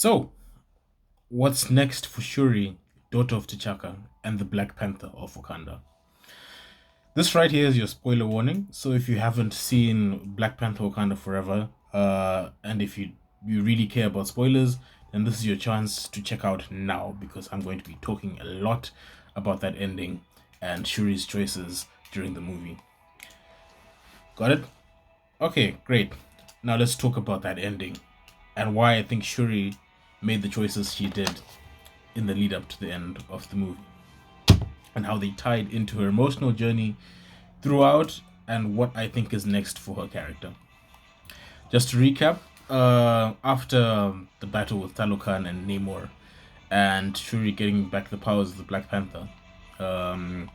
So, what's next for Shuri, daughter of T'Chaka, and the Black Panther of Wakanda? This right here is your spoiler warning. So, if you haven't seen Black Panther Wakanda Forever, and if you really care about spoilers, then this is your chance to check out now because I'm going to be talking a lot about that ending and Shuri's choices during the movie. Got it? Okay, great. Now let's talk about that ending and why I think Shuri made the choices she did in the lead up to the end of the movie and how they tied into her emotional journey throughout and what I think is next for her character. Just to recap, after the battle with Talokan and Namor and Shuri getting back the powers of the Black Panther, um,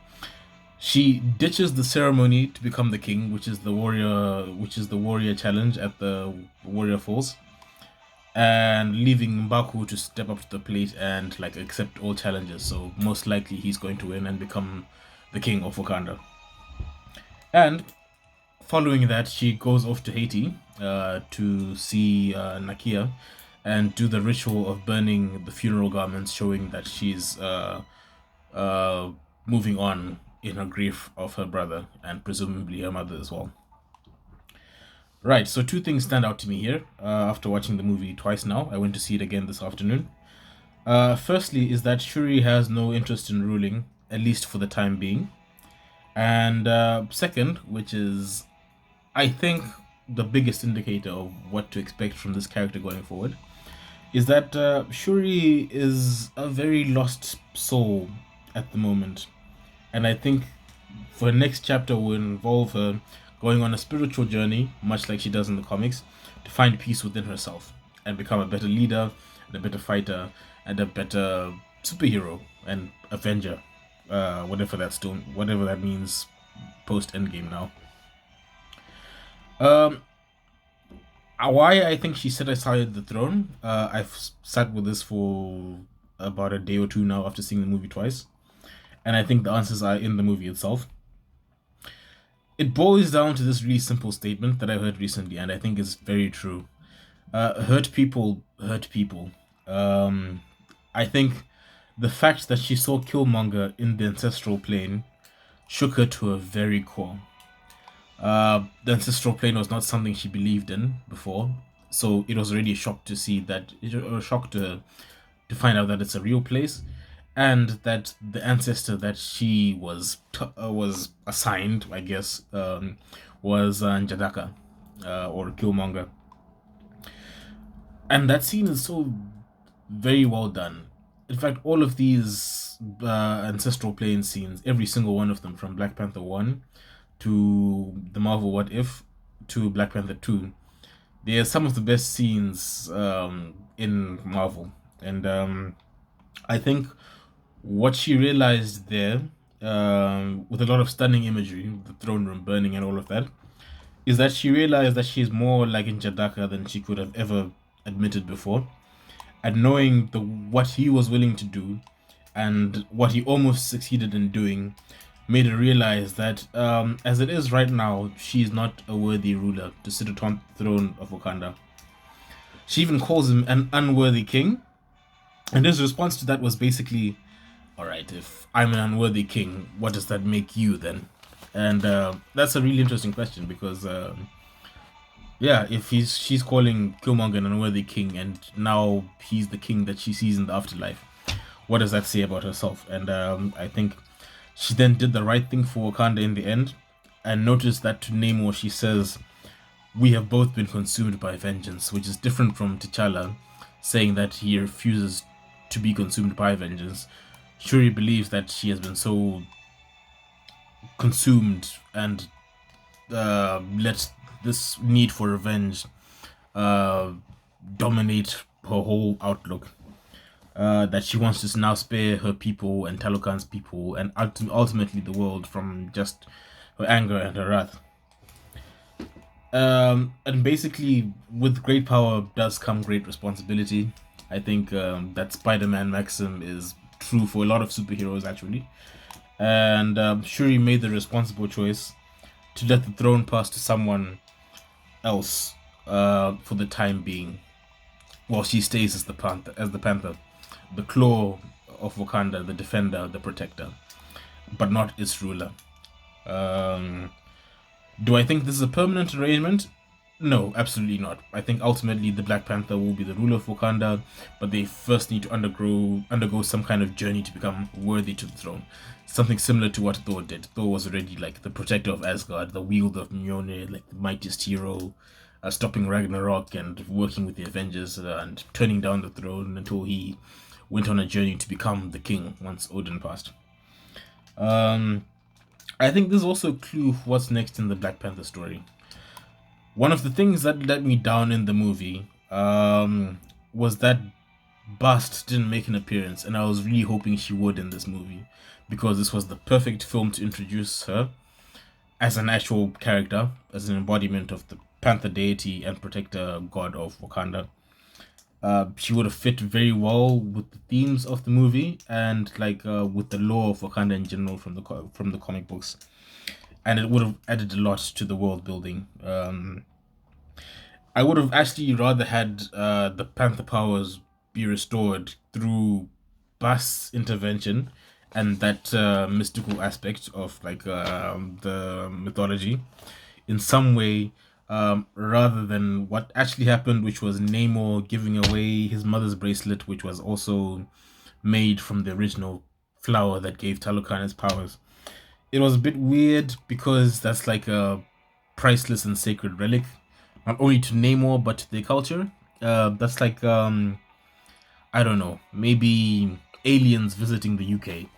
she ditches the ceremony to become the king, which is the warrior challenge at the Warrior Falls, and leaving Mbaku to step up to the plate and like accept all challenges. So most likely he's going to win and become the king of Wakanda. And following that, she goes off to Haiti to see Nakia and do the ritual of burning the funeral garments, showing that she's uh, moving on in her grief of her brother and presumably her mother as well. Right, so two things stand out to me here after watching the movie twice now. I went to see it again this afternoon. Firstly, is that Shuri has no interest in ruling, at least for the time being. And second, which is, I think, the biggest indicator of what to expect from this character going forward, is that Shuri is a very lost soul at the moment. And I think for the next chapter will involve her going on a spiritual journey, much like she does in the comics, to find peace within herself and become a better leader, and a better fighter, and a better superhero and avenger, whatever that means post Endgame now. Um, why I think she set aside the throne. I've sat with this for about a day or two now after seeing the movie twice, and I think the answers are in the movie itself. It boils down to this really simple statement that I heard recently, and I think is very true. Hurt people hurt people. Um, I think the fact that she saw Killmonger in the ancestral plane shook her to her very core. The ancestral plane was not something she believed in before, so it was already a shock to see that, a shock to her to find out that it's a real place, and that the ancestor that she was assigned, I guess, was Njadaka, or Killmonger, and that scene is so very well done. In fact, all of these ancestral plane scenes, every single one of them, from Black Panther 1 to the Marvel What If to Black Panther 2, they are some of the best scenes in Marvel. And I think what she realized there, with a lot of stunning imagery, the throne room burning and all of that, is that she realized that she's more like in Jadaka than she could have ever admitted before. And knowing what he was willing to do and what he almost succeeded in doing made her realize that, as it is right now, she is not a worthy ruler to sit atop the throne of Wakanda. She even calls him an unworthy king, and his response to that was basically, all right, if I'm an unworthy king, what does that make you then? And that's a really interesting question because, yeah, if she's calling Killmonger an unworthy king, and now he's the king that she sees in the afterlife, what does that say about herself? And I think she then did the right thing for Wakanda in the end, and noticed that to Namor she says, "We have both been consumed by vengeance," which is different from T'Challa saying that he refuses to be consumed by vengeance. Shuri believes that she has been so consumed and let this need for revenge uh, dominate her whole outlook. That she wants to now spare her people and Talokan's people and ultimately the world from just her anger and her wrath. And basically, with great power does come great responsibility. I think that Spider-Man maxim is true for a lot of superheroes, actually. And Shuri made the responsible choice to let the throne pass to someone else for the time being. well, she stays as the Panther, the claw of Wakanda, the defender, the protector, but not its ruler. Um, do I think this is a permanent arrangement? No, absolutely not. I think ultimately the Black Panther will be the ruler of Wakanda, but they first need to undergo some kind of journey to become worthy to the throne. Something similar to what Thor did. Thor was already like the protector of Asgard, the wielder of Mjolnir, like the mightiest hero, stopping Ragnarok and working with the Avengers and turning down the throne until he went on a journey to become the king once Odin passed. Um, I think this is also a clue for what's next in the Black Panther story. One of the things that let me down in the movie was that Bast didn't make an appearance, and I was really hoping she would in this movie because this was the perfect film to introduce her as an actual character, as an embodiment of the Panther deity and protector god of Wakanda. She would have fit very well with the themes of the movie and like with the lore of Wakanda in general from the comic books, and it would have added a lot to the world building. I would have actually rather had the Panther powers be restored through Bast's intervention and that mystical aspect of like the mythology in some way, rather than what actually happened, which was Namor giving away his mother's bracelet, which was also made from the original flower that gave Talokan his powers. It was a bit weird because that's like a priceless and sacred relic, not only to Namor but to their culture. That's like I don't know, maybe aliens visiting the UK,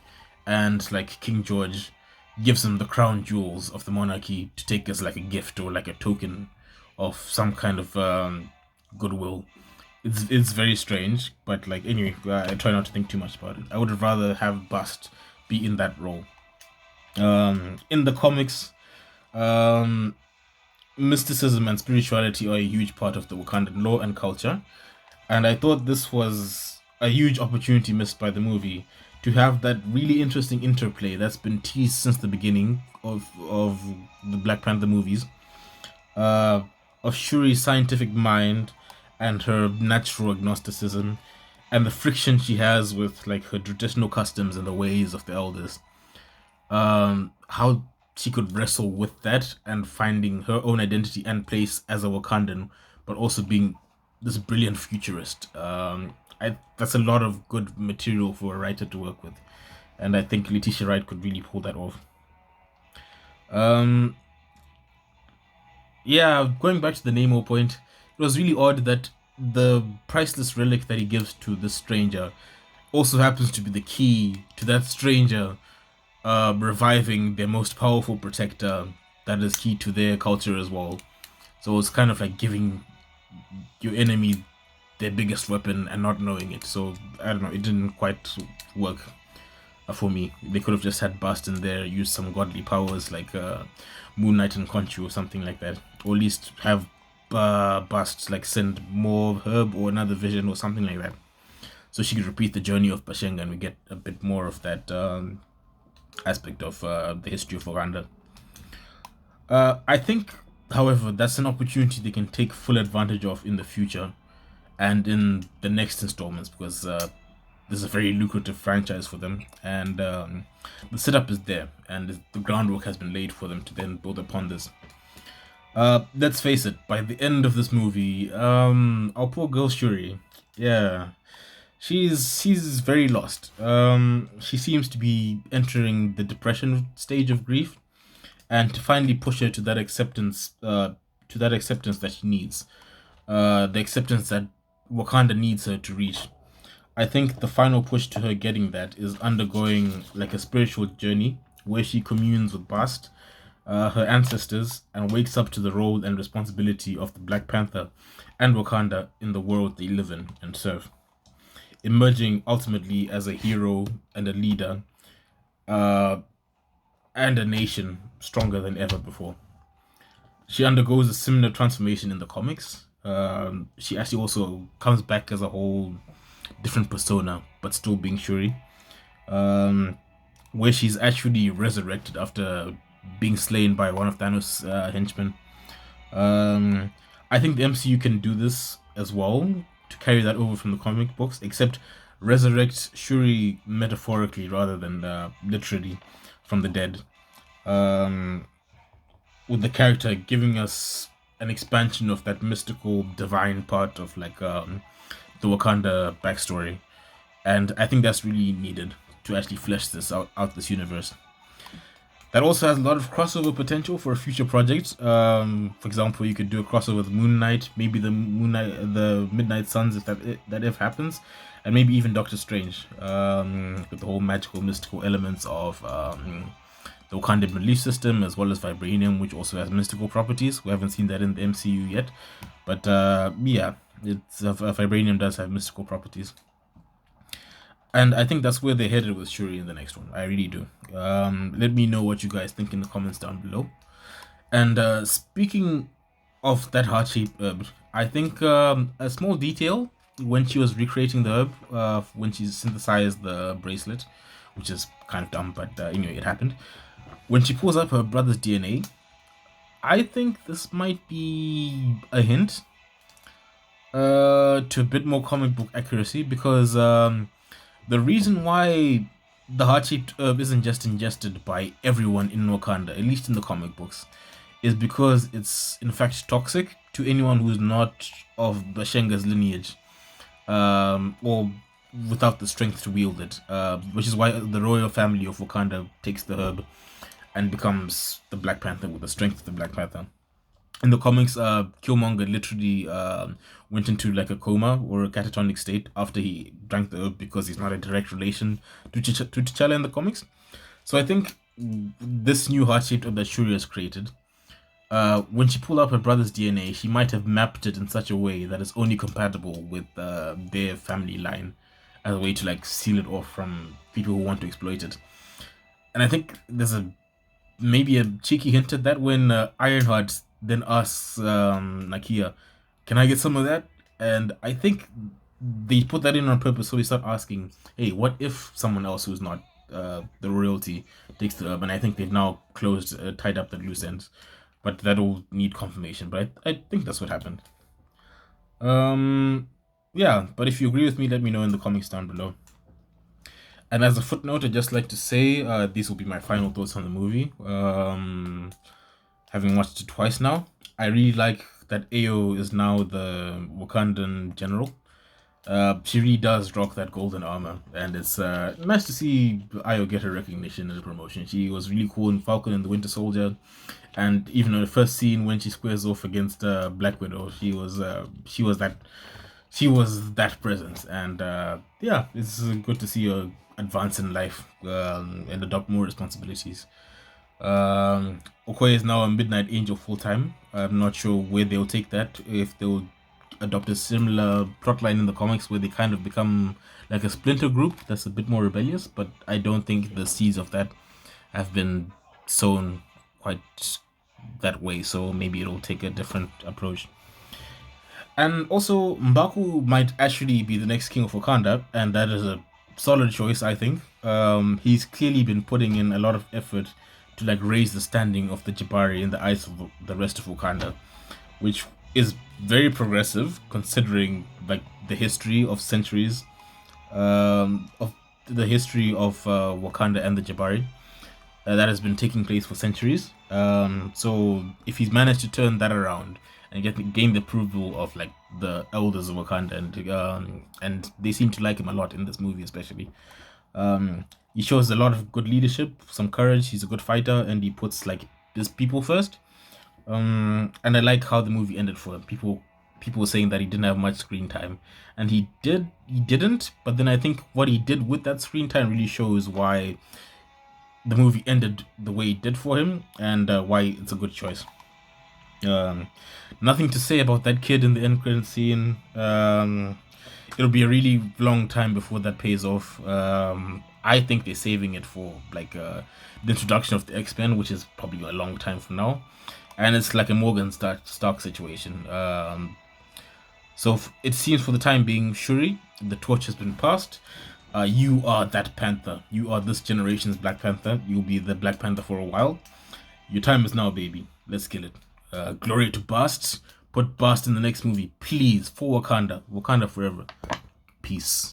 and like King George gives them the crown jewels of the monarchy to take as like a gift or like a token of some kind of goodwill. It's very strange, but like anyway, I try not to think too much about it. I would rather have Bast be in that role. In the comics, um, mysticism and spirituality are a huge part of the Wakandan lore and culture, and I thought this was a huge opportunity missed by the movie to have that really interesting interplay that's been teased since the beginning of the Black Panther movies, uh, of Shuri's scientific mind and her natural agnosticism, and the friction she has with like her traditional customs and the ways of the elders. How she could wrestle with that and finding her own identity and place as a Wakandan, but also being this brilliant futurist. That's a lot of good material for a writer to work with, and I think Letitia Wright could really pull that off. Um, yeah, going back to the Nemo point, it was really odd that the priceless relic that he gives to the stranger also happens to be the key to that stranger reviving their most powerful protector that is key to their culture as well. So it's kind of like giving your enemy their biggest weapon and not knowing it. So I don't know, it didn't quite work for me. They could have just had Bast in there, use some godly powers like Moon Knight and Conchu or something like that, or at least have Bast like send more herb or another vision or something like that, so she could repeat the journey of Bashenga and we get a bit more of that aspect of the history of Wakanda. I think, however, that's an opportunity they can take full advantage of in the future and in the next installments because this is a very lucrative franchise for them, and the setup is there, and the groundwork has been laid for them to then build upon this. Let's face it, by the end of this movie, our poor girl Shuri, yeah, she's very lost. She seems to be entering the depression stage of grief, and to finally push her to that acceptance that she needs, the acceptance that Wakanda needs her to reach. I think the final push to her getting that is undergoing like a spiritual journey where she communes with Bast, her ancestors, and wakes up to the role and responsibility of the Black Panther and Wakanda in the world they live in and serve, emerging ultimately as a hero and a leader, uh, and a nation stronger than ever before. She undergoes a similar transformation in the comics. She actually also comes back as a whole different persona, but still being Shuri. Um, where she's actually resurrected after being slain by one of Thanos' henchmen. Um, I think the MCU can do this as well. to carry that over from the comic books, except resurrect Shuri metaphorically rather than literally from the dead. Um, with the character giving us an expansion of that mystical, divine part of like the Wakanda backstory, and I think that's really needed to actually flesh this out this universe. That also has a lot of crossover potential for future projects. For example, you could do a crossover with Moon Knight, maybe the Midnight Suns, if happens, and maybe even Doctor Strange, with the whole magical, mystical elements of the Wakanda belief system, as well as vibranium, which also has mystical properties. We haven't seen that in the MCU yet, but yeah, vibranium does have mystical properties. And I think that's where they're headed with Shuri in the next one. I really do. Let me know what you guys think in the comments down below. And speaking of that heart-shaped herb, I think a small detail when she was recreating the herb, when she synthesized the bracelet, which is kind of dumb, but anyway, it happened. When she pulls up her brother's DNA, I think this might be a hint to a bit more comic book accuracy, because the reason why the heart-shaped herb isn't just ingested by everyone in Wakanda, at least in the comic books, is because it's in fact toxic to anyone who's not of Bashenga's lineage, or without the strength to wield it, which is why the royal family of Wakanda takes the herb and becomes the Black Panther with the strength of the Black Panther. In the comics, Killmonger literally went into like a coma or a catatonic state after he drank the herb, because he's not a direct relation to T'Challa in the comics. So I think this new heart-shaped herb that Shuri has created, when she pulled out her brother's DNA, she might have mapped it in such a way that it's only compatible with their family line, as a way to like seal it off from people who want to exploit it. And I think there's maybe a cheeky hint at that when Ironheart then asks Nakia, "Can I get some of that?" And I think they put that in on purpose, so we start asking, "Hey, what if someone else who's not the royalty takes the herb?" And I think they've now tied up the loose ends, but that'll need confirmation. But I think that's what happened. Yeah. But if you agree with me, let me know in the comments down below. And as a footnote, I'd just like to say these will be my final thoughts on the movie. Having watched it twice now, I really like that Ayo is now the Wakandan general. She really does rock that golden armor, and it's nice to see Ayo get her recognition and a promotion. She was really cool in Falcon and the Winter Soldier, and even in the first scene when she squares off against Black Widow, she was that presence. And yeah, it's good to see her advance in life and adopt more responsibilities. Okoye is now a Midnight Angel full-time. I'm not sure where they'll take that, if they'll adopt a similar plotline in the comics where they kind of become like a splinter group that's a bit more rebellious, but I don't think the seeds of that have been sown quite that way, so maybe it'll take a different approach. And also, M'Baku might actually be the next king of Wakanda, and that is a solid choice, I think. He's clearly been putting in a lot of effort to like raise the standing of the Jabari in the eyes of the rest of Wakanda, which is very progressive considering like the history of centuries, of the history of Wakanda and the Jabari that has been taking place for centuries. So if he's managed to turn that around and gain the approval of like the elders of Wakanda, and they seem to like him a lot in this movie, especially. He shows a lot of good leadership, some courage. He's a good fighter, and he puts like his people first. And I like how the movie ended for him. People were saying that he didn't have much screen time, and he didn't. But then I think what he did with that screen time really shows why the movie ended the way it did for him, and why it's a good choice. Nothing to say about that kid in the end credit scene. It'll be a really long time before that pays off. I think they're saving it for like the introduction of the X-Men, which is probably a long time from now, and it's like a Morgan Stark situation. So it seems for the time being, Shuri, the torch has been passed. You are that Panther. You are this generation's Black Panther. You'll be the Black Panther for a while. Your time is now, baby. Let's kill it. Glory to Bast. put Bast in the next movie, please, for Wakanda. Wakanda forever. Peace.